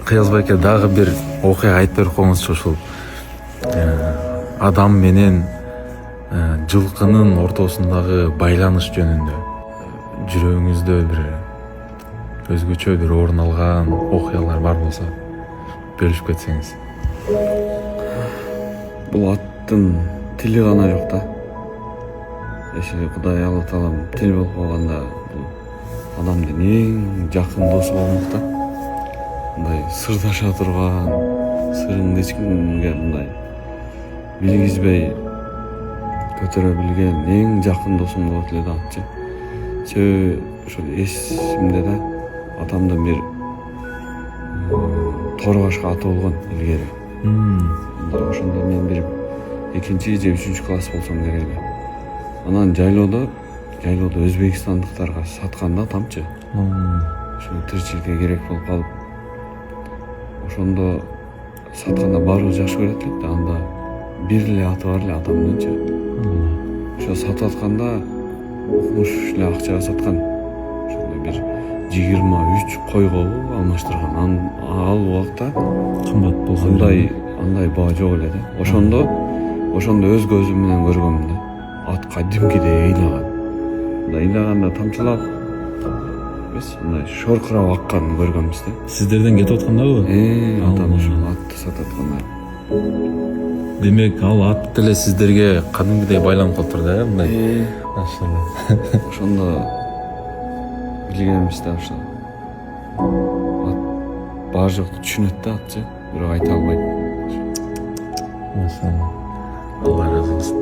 Кыязбай байке дагы бир окуя айтып берип коюңузчу, ушул адам менен жылкынын ортосундагы байланыш жөнүндө жүрөгүңүздө бир өзгөчө бир орун алган окуялар бар болсо бөлүшүп кетсеңиз. Бул аттын тили гана жок да. Ошо Кудай Алла Таалам тил болуп калганда бул адамдын эң жакын досу болмок да. Мындай сырдаша турган, сырыңды эч кимге мындай билгизбей көтөрө билген эң жакын досуң болот эле да атчы. Себеби ошол эсимде да, атамдын бир торбашка аты болгон илгери. Ошондо мен бир 2-же 3-чү класс болсом керек эле. Анан жайлоодо өзбекстандыктарга сатканда тамчы. Ошо тиричиликке керек болуп калып, ошондо сатканда баарыбыз жакшы көрөт элек да. Анда бир эле аты бар эле атамдынчы. Ошо сатып атканда укмуш эле акчага саткан. Ошондо бир 23 койго алмаштырган. Ал убакта Кымбат болгон. Андай баа жок эле да. Ошондо өз көзүм менен көргөм да. Ат кадимкидей ыйлаган. Ыйлаганда тамчылап эмес, мындай шоркурап акканын көргөнбүз да. Сиздерден кетип аткандабы? Атам ошол атты сатып атканда. Демек, ал ат деле сиздерге кадимкидей байланып калыптыр да, мындай. Машалла. Ошондо билгенбиз да, ошо. Ат бар жокту түшүнөт да атчы, бирок айта албайт. Машалла. Алла разы болсун.